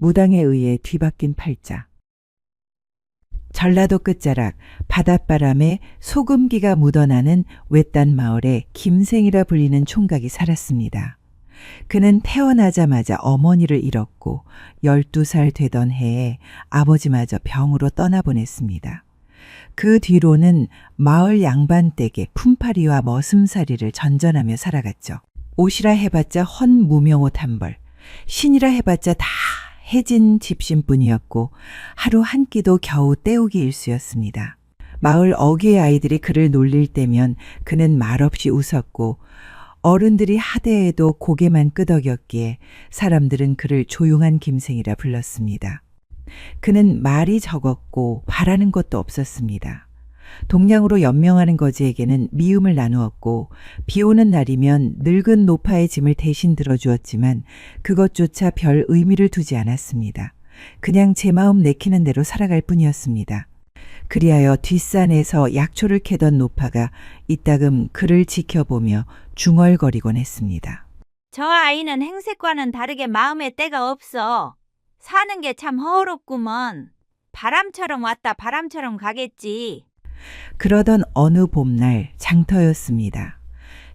무당에 의해 뒤바뀐 팔자. 전라도 끝자락 바닷바람에 소금기가 묻어나는 외딴 마을에 김생이라 불리는 총각이 살았습니다. 그는 태어나자마자 어머니를 잃었고 12살 되던 해에 아버지마저 병으로 떠나보냈습니다. 그 뒤로는 마을 양반댁에 품팔이와 머슴살이를 전전하며 살아갔죠. 옷이라 해봤자 헌 무명옷 한 벌, 신이라 해봤자 다 해진 집신뿐이었고 하루 한 끼도 겨우 때우기 일쑤였습니다. 마을 어귀의 아이들이 그를 놀릴 때면 그는 말없이 웃었고 어른들이 하대해도 고개만 끄덕였기에 사람들은 그를 조용한 김생이라 불렀습니다. 그는 말이 적었고 바라는 것도 없었습니다. 동냥으로 연명하는 거지에게는 미움을 나누었고 비 오는 날이면 늙은 노파의 짐을 대신 들어주었지만 그것조차 별 의미를 두지 않았습니다. 그냥 제 마음 내키는 대로 살아갈 뿐이었습니다. 그리하여 뒷산에서 약초를 캐던 노파가 이따금 그를 지켜보며 중얼거리곤 했습니다. 저 아이는 행색과는 다르게 마음에 때가 없어. 사는 게 참 허우롭구먼. 바람처럼 왔다 바람처럼 가겠지. 그러던 어느 봄날 장터였습니다.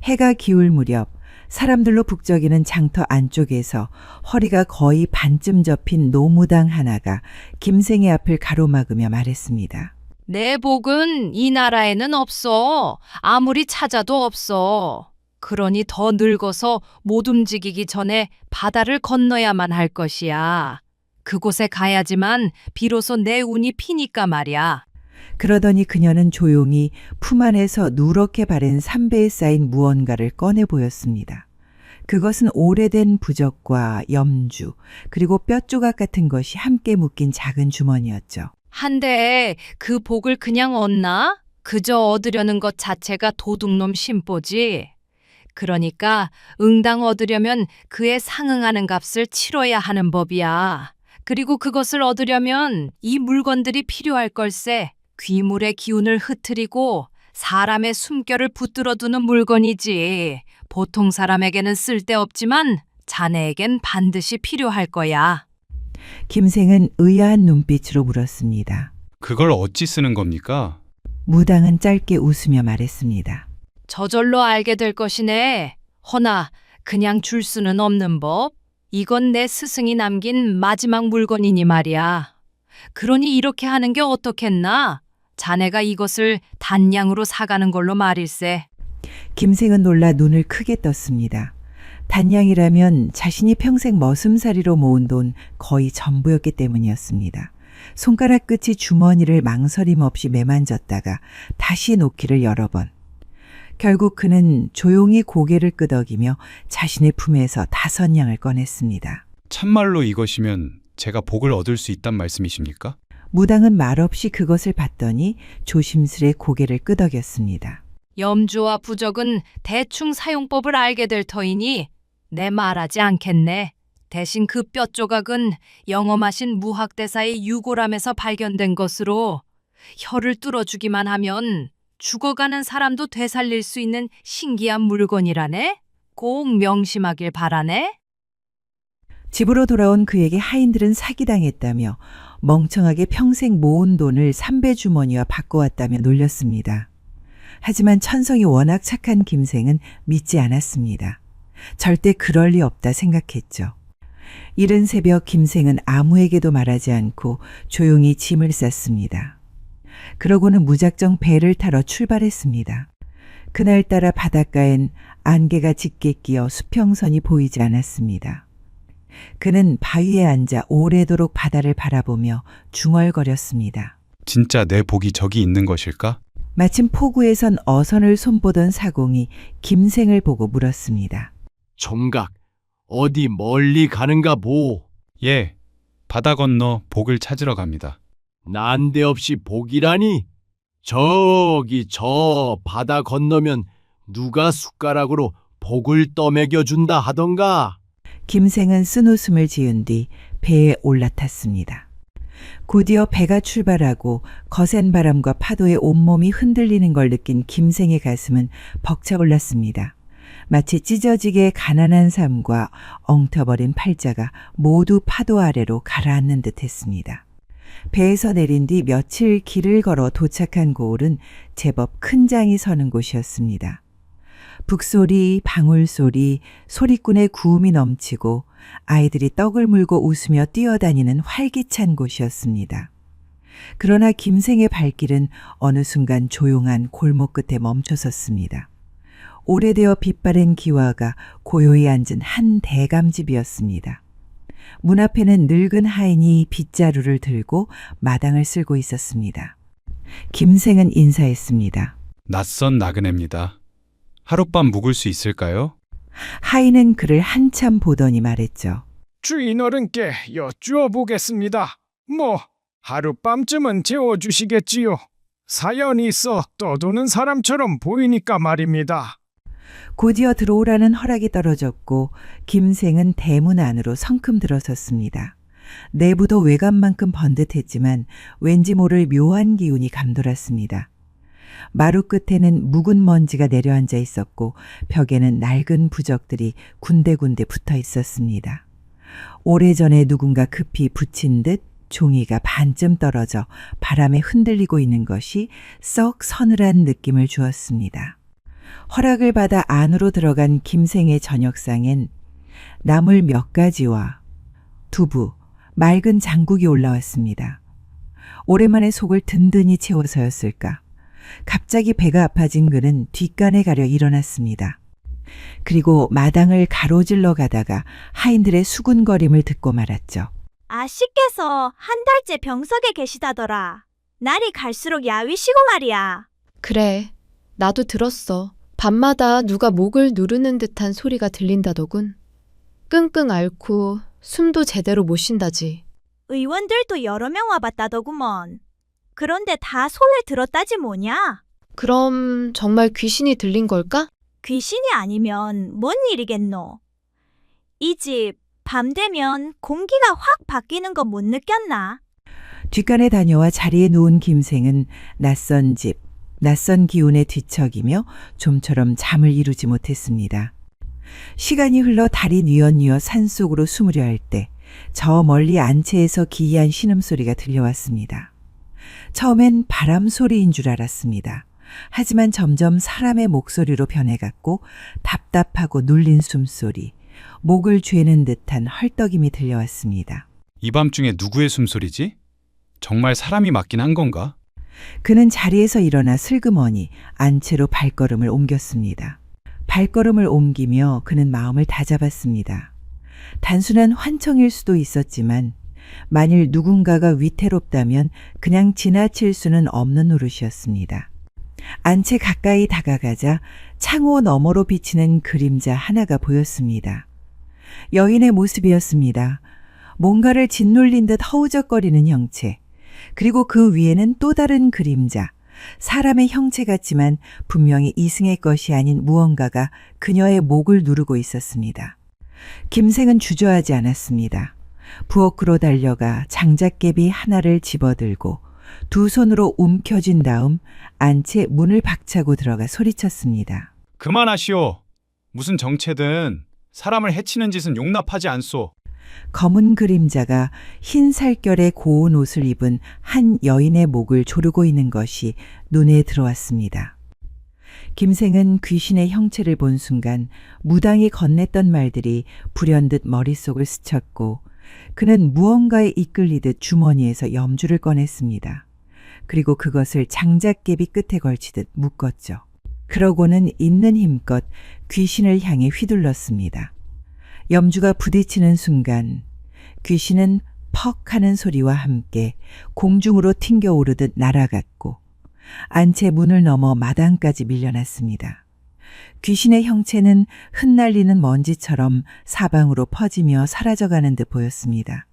해가 기울 무렵 사람들로 북적이는 장터 안쪽에서 허리가 거의 반쯤 접힌 노무당 하나가 김생의 앞을 가로막으며 말했습니다. 내 복은 이 나라에는 없어. 아무리 찾아도 없어. 그러니 더 늙어서 못 움직이기 전에 바다를 건너야만 할 것이야. 그곳에 가야지만 비로소 내 운이 피니까 말이야. 그러더니 그녀는 조용히 품 안에서 누렇게 바른 삼배에 쌓인 무언가를 꺼내 보였습니다. 그것은 오래된 부적과 염주 그리고 뼈조각 같은 것이 함께 묶인 작은 주머니였죠. 한데 그 복을 그냥 얻나? 그저 얻으려는 것 자체가 도둑놈 심보지. 그러니까 응당 얻으려면 그에 상응하는 값을 치러야 하는 법이야. 그리고 그것을 얻으려면 이 물건들이 필요할 걸세. 귀물의 기운을 흐트리고 사람의 숨결을 붙들어두는 물건이지. 보통 사람에게는 쓸데없지만 자네에겐 반드시 필요할 거야. 김생은 의아한 눈빛으로 물었습니다. 그걸 어찌 쓰는 겁니까? 무당은 짧게 웃으며 말했습니다. 저절로 알게 될 것이네. 허나 그냥 줄 수는 없는 법. 이건 내 스승이 남긴 마지막 물건이니 말이야. 그러니 이렇게 하는 게 어떻겠나? 자네가 이것을 단량으로 사가는 걸로 말일세. 김생은 놀라 눈을 크게 떴습니다. 단량이라면 자신이 평생 머슴살이로 모은 돈 거의 전부였기 때문이었습니다. 손가락 끝이 주머니를 망설임 없이 매만졌다가 다시 놓기를 여러 번. 결국 그는 조용히 고개를 끄덕이며 자신의 품에서 5냥을 꺼냈습니다. 참말로 이것이면 제가 복을 얻을 수 있단 말씀이십니까? 무당은 말없이 그것을 봤더니 조심스레 고개를 끄덕였습니다. 염주와 부적은 대충 사용법을 알게 될 터이니 내 말하지 않겠네. 대신 그 뼈조각은 영험하신 무학대사의 유골함에서 발견된 것으로 혀를 뚫어주기만 하면 죽어가는 사람도 되살릴 수 있는 신기한 물건이라네? 꼭 명심하길 바라네? 집으로 돌아온 그에게 하인들은 사기당했다며 멍청하게 평생 모은 돈을 삼배 주머니와 바꿔왔다며 놀렸습니다. 하지만 천성이 워낙 착한 김생은 믿지 않았습니다. 절대 그럴 리 없다 생각했죠. 이른 새벽 김생은 아무에게도 말하지 않고 조용히 짐을 쌌습니다. 그러고는 무작정 배를 타러 출발했습니다. 그날따라 바닷가엔 안개가 짙게 끼어 수평선이 보이지 않았습니다. 그는 바위에 앉아 오래도록 바다를 바라보며 중얼거렸습니다. 진짜 내 복이 저기 있는 것일까? 마침 포구에선 어선을 손보던 사공이 김생을 보고 물었습니다. 총각, 어디 멀리 가는가 보. 예, 바다 건너 복을 찾으러 갑니다. 난데없이 복이라니? 저기 저 바다 건너면 누가 숟가락으로 복을 떠먹여준다 하던가. 김생은 쓴웃음을 지은 뒤 배에 올라탔습니다. 곧이어 배가 출발하고 거센 바람과 파도에 온몸이 흔들리는 걸 느낀 김생의 가슴은 벅차올랐습니다. 마치 찢어지게 가난한 삶과 엉터버린 팔자가 모두 파도 아래로 가라앉는 듯 했습니다. 배에서 내린 뒤 며칠 길을 걸어 도착한 고을은 제법 큰 장이 서는 곳이었습니다. 북소리, 방울소리, 소리꾼의 구음이 넘치고 아이들이 떡을 물고 웃으며 뛰어다니는 활기찬 곳이었습니다. 그러나 김생의 발길은 어느 순간 조용한 골목 끝에 멈춰섰습니다. 오래되어 빛바랜 기와가 고요히 앉은 한 대감집이었습니다. 문 앞에는 늙은 하인이 빗자루를 들고 마당을 쓸고 있었습니다. 김생은 인사했습니다. 낯선 나그네입니다. 하룻밤 묵을 수 있을까요? 하인은 그를 한참 보더니 말했죠. 주인 어른께 여쭈어 보겠습니다. 하룻밤쯤은 재워주시겠지요. 사연이 있어 떠도는 사람처럼 보이니까 말입니다. 곧이어 들어오라는 허락이 떨어졌고 김생은 대문 안으로 성큼 들어섰습니다. 내부도 외관만큼 번듯했지만 왠지 모를 묘한 기운이 감돌았습니다. 마루 끝에는 묵은 먼지가 내려앉아 있었고 벽에는 낡은 부적들이 군데군데 붙어 있었습니다. 오래전에 누군가 급히 붙인 듯 종이가 반쯤 떨어져 바람에 흔들리고 있는 것이 썩 서늘한 느낌을 주었습니다. 허락을 받아 안으로 들어간 김생의 저녁상엔 나물 몇 가지와 두부, 맑은 장국이 올라왔습니다. 오랜만에 속을 든든히 채워서였을까. 갑자기 배가 아파진 그는 뒷간에 가려 일어났습니다. 그리고 마당을 가로질러 가다가 하인들의 수군거림을 듣고 말았죠. 아씨께서 한 달째 병석에 계시다더라. 날이 갈수록 야위시고 말이야. 그래, 나도 들었어. 밤마다 누가 목을 누르는 듯한 소리가 들린다더군. 끙끙 앓고 숨도 제대로 못 쉰다지. 의원들도 여러 명 와봤다더구먼. 그런데 다 소를 들었다지 뭐냐? 그럼 정말 귀신이 들린 걸까? 귀신이 아니면 뭔 일이겠노? 이 집 밤 되면 공기가 확 바뀌는 거 못 느꼈나? 뒷간에 다녀와 자리에 누운 김생은 낯선 집, 낯선 기운에 뒤척이며 좀처럼 잠을 이루지 못했습니다. 시간이 흘러 달이 뉘엿뉘엿 산속으로 숨으려 할 때 저 멀리 안채에서 기이한 신음소리가 들려왔습니다. 처음엔 바람 소리인 줄 알았습니다. 하지만 점점 사람의 목소리로 변해갔고 답답하고 눌린 숨소리, 목을 죄는 듯한 헐떡임이 들려왔습니다. 이 밤중에 누구의 숨소리지? 정말 사람이 맞긴 한 건가? 그는 자리에서 일어나 슬그머니 안채로 발걸음을 옮겼습니다. 발걸음을 옮기며 그는 마음을 다잡았습니다. 단순한 환청일 수도 있었지만 만일 누군가가 위태롭다면 그냥 지나칠 수는 없는 노릇이었습니다. 안채 가까이 다가가자 창호 너머로 비치는 그림자 하나가 보였습니다. 여인의 모습이었습니다. 뭔가를 짓눌린 듯 허우적거리는 형체, 그리고 그 위에는 또 다른 그림자, 사람의 형체 같지만 분명히 이승의 것이 아닌 무언가가 그녀의 목을 누르고 있었습니다. 김생은 주저하지 않았습니다. 부엌으로 달려가 장작개비 하나를 집어들고 두 손으로 움켜쥔 다음 안채 문을 박차고 들어가 소리쳤습니다. 그만하시오. 무슨 정체든 사람을 해치는 짓은 용납하지 않소. 검은 그림자가 흰 살결의 고운 옷을 입은 한 여인의 목을 조르고 있는 것이 눈에 들어왔습니다. 김생은 귀신의 형체를 본 순간 무당이 건넸던 말들이 불현듯 머릿속을 스쳤고 그는 무언가에 이끌리듯 주머니에서 염주를 꺼냈습니다. 그리고 그것을 장작개비 끝에 걸치듯 묶었죠. 그러고는 있는 힘껏 귀신을 향해 휘둘렀습니다. 염주가 부딪히는 순간 귀신은 퍽 하는 소리와 함께 공중으로 튕겨오르듯 날아갔고 안채 문을 넘어 마당까지 밀려났습니다. 귀신의 형체는 흩날리는 먼지처럼 사방으로 퍼지며 사라져가는 듯 보였습니다.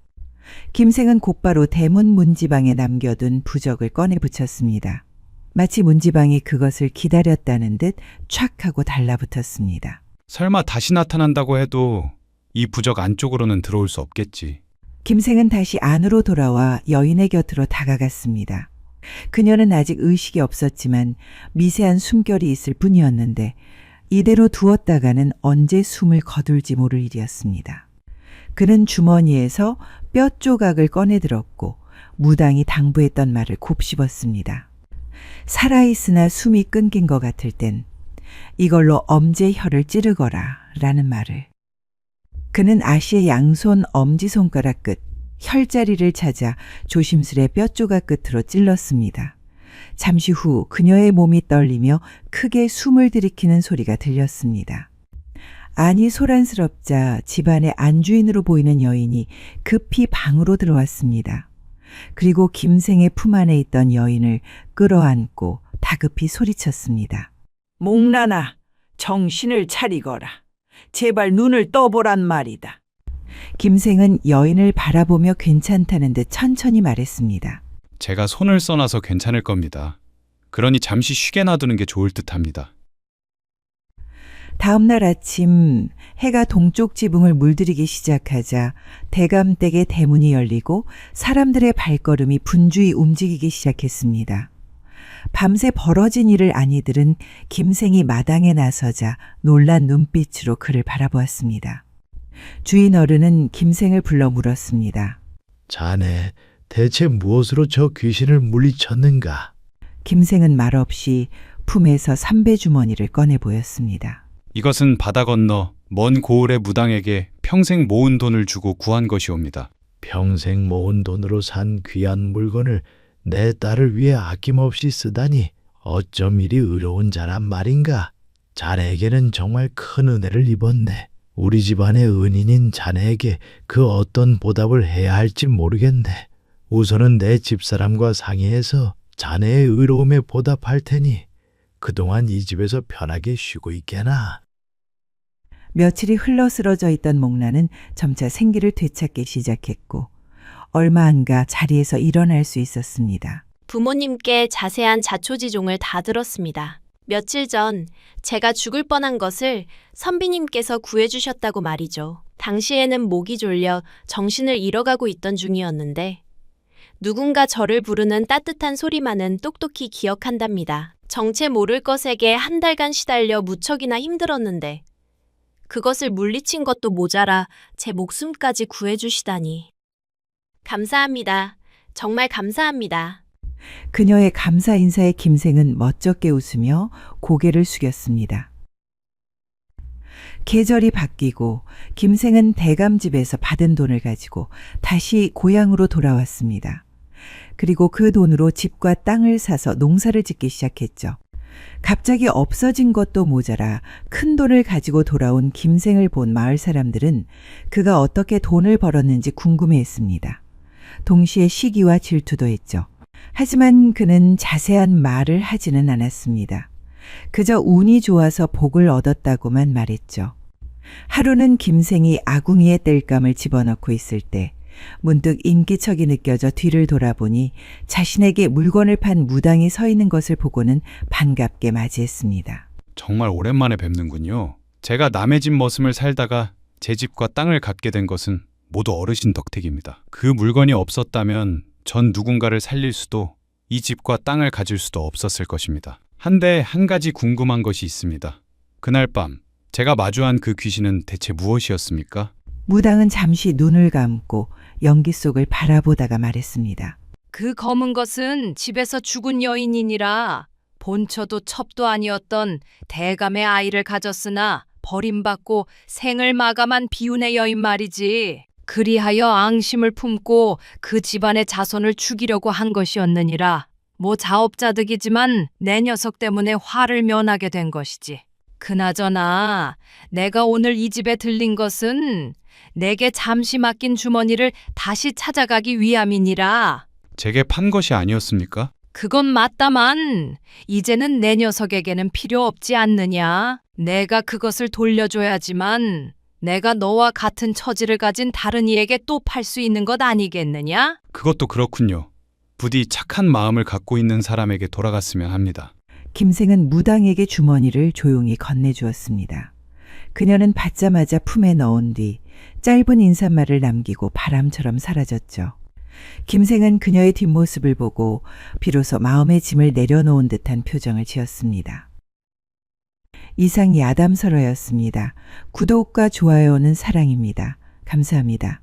김생은 곧바로 대문 문지방에 남겨둔 부적을 꺼내 붙였습니다. 마치 문지방이 그것을 기다렸다는 듯 촥 하고 달라붙었습니다. 설마 다시 나타난다고 해도 이 부적 안쪽으로는 들어올 수 없겠지. 김생은 다시 안으로 돌아와 여인의 곁으로 다가갔습니다. 그녀는 아직 의식이 없었지만 미세한 숨결이 있을 뿐이었는데 이대로 두었다가는 언제 숨을 거둘지 모를 일이었습니다. 그는 주머니에서 뼈 조각을 꺼내들었고 무당이 당부했던 말을 곱씹었습니다. 살아있으나 숨이 끊긴 것 같을 땐 이걸로 엄지의 혀를 찌르거라 라는 말을. 그는 아씨의 양손 엄지손가락 끝 혈자리를 찾아 조심스레 뼈 조각 끝으로 찔렀습니다. 잠시 후 그녀의 몸이 떨리며 크게 숨을 들이키는 소리가 들렸습니다. 안이 소란스럽자 집안의 안주인으로 보이는 여인이 급히 방으로 들어왔습니다. 그리고 김생의 품 안에 있던 여인을 끌어안고 다급히 소리쳤습니다. 목란아, 정신을 차리거라. 제발 눈을 떠보란 말이다. 김생은 여인을 바라보며 괜찮다는 듯 천천히 말했습니다. 제가 손을 써놔서 괜찮을 겁니다. 그러니 잠시 쉬게 놔두는 게 좋을 듯합니다. 다음 날 아침 해가 동쪽 지붕을 물들이기 시작하자 대감댁의 대문이 열리고 사람들의 발걸음이 분주히 움직이기 시작했습니다. 밤새 벌어진 일을 안 이들은 김생이 마당에 나서자 놀란 눈빛으로 그를 바라보았습니다. 주인 어른은 김생을 불러 물었습니다. 자네, 대체 무엇으로 저 귀신을 물리쳤는가? 김생은 말없이 품에서 삼배 주머니를 꺼내 보였습니다. 이것은 바다 건너 먼 고을의 무당에게 평생 모은 돈을 주고 구한 것이옵니다. 평생 모은 돈으로 산 귀한 물건을 내 딸을 위해 아낌없이 쓰다니 어쩜 이리 의로운 자란 말인가? 자네에게는 정말 큰 은혜를 입었네. 우리 집안의 은인인 자네에게 그 어떤 보답을 해야 할지 모르겠네. 우선은 내 집사람과 상의해서 자네의 의로움에 보답할 테니 그동안 이 집에서 편하게 쉬고 있게나. 며칠이 흘러 쓰러져 있던 목란은 점차 생기를 되찾기 시작했고 얼마 안 가 자리에서 일어날 수 있었습니다. 부모님께 자세한 자초지종을 다 들었습니다. 며칠 전 제가 죽을 뻔한 것을 선비님께서 구해주셨다고 말이죠. 당시에는 목이 졸려 정신을 잃어가고 있던 중이었는데 누군가 저를 부르는 따뜻한 소리만은 똑똑히 기억한답니다. 정체 모를 것에게 한 달간 시달려 무척이나 힘들었는데 그것을 물리친 것도 모자라 제 목숨까지 구해주시다니. 감사합니다. 정말 감사합니다. 그녀의 감사 인사에 김생은 멋쩍게 웃으며 고개를 숙였습니다. 계절이 바뀌고 김생은 대감집에서 받은 돈을 가지고 다시 고향으로 돌아왔습니다. 그리고 그 돈으로 집과 땅을 사서 농사를 짓기 시작했죠. 갑자기 없어진 것도 모자라 큰 돈을 가지고 돌아온 김생을 본 마을 사람들은 그가 어떻게 돈을 벌었는지 궁금해했습니다. 동시에 시기와 질투도 했죠. 하지만 그는 자세한 말을 하지는 않았습니다. 그저 운이 좋아서 복을 얻었다고만 말했죠. 하루는 김생이 아궁이에 땔감을 집어넣고 있을 때 문득 인기척이 느껴져 뒤를 돌아보니 자신에게 물건을 판 무당이 서 있는 것을 보고는 반갑게 맞이했습니다. 정말 오랜만에 뵙는군요. 제가 남의 집 머슴을 살다가 제 집과 땅을 갖게 된 것은 모두 어르신 덕택입니다. 그 물건이 없었다면 전 누군가를 살릴 수도 이 집과 땅을 가질 수도 없었을 것입니다. 한데 한 가지 궁금한 것이 있습니다. 그날 밤 제가 마주한 그 귀신은 대체 무엇이었습니까? 무당은 잠시 눈을 감고 연기 속을 바라보다가 말했습니다. 그 검은 것은 집에서 죽은 여인이니라 본처도 첩도 아니었던 대감의 아이를 가졌으나 버림받고 생을 마감한 비운의 여인 말이지. 그리하여 앙심을 품고 그 집안의 자손을 죽이려고 한 것이었느니라. 뭐 자업자득이지만 내 녀석 때문에 화를 면하게 된 것이지. 그나저나 내가 오늘 이 집에 들린 것은 내게 잠시 맡긴 주머니를 다시 찾아가기 위함이니라. 제게 판 것이 아니었습니까? 그건 맞다만 이제는 내 녀석에게는 필요 없지 않느냐. 내가 그것을 돌려줘야지만 내가 너와 같은 처지를 가진 다른 이에게 또 팔 수 있는 것 아니겠느냐? 그것도 그렇군요. 부디 착한 마음을 갖고 있는 사람에게 돌아갔으면 합니다. 김생은 무당에게 주머니를 조용히 건네주었습니다. 그녀는 받자마자 품에 넣은 뒤 짧은 인사말을 남기고 바람처럼 사라졌죠. 김생은 그녀의 뒷모습을 보고 비로소 마음의 짐을 내려놓은 듯한 표정을 지었습니다. 이상 야담설어였습니다. 구독과 좋아요는 사랑입니다. 감사합니다.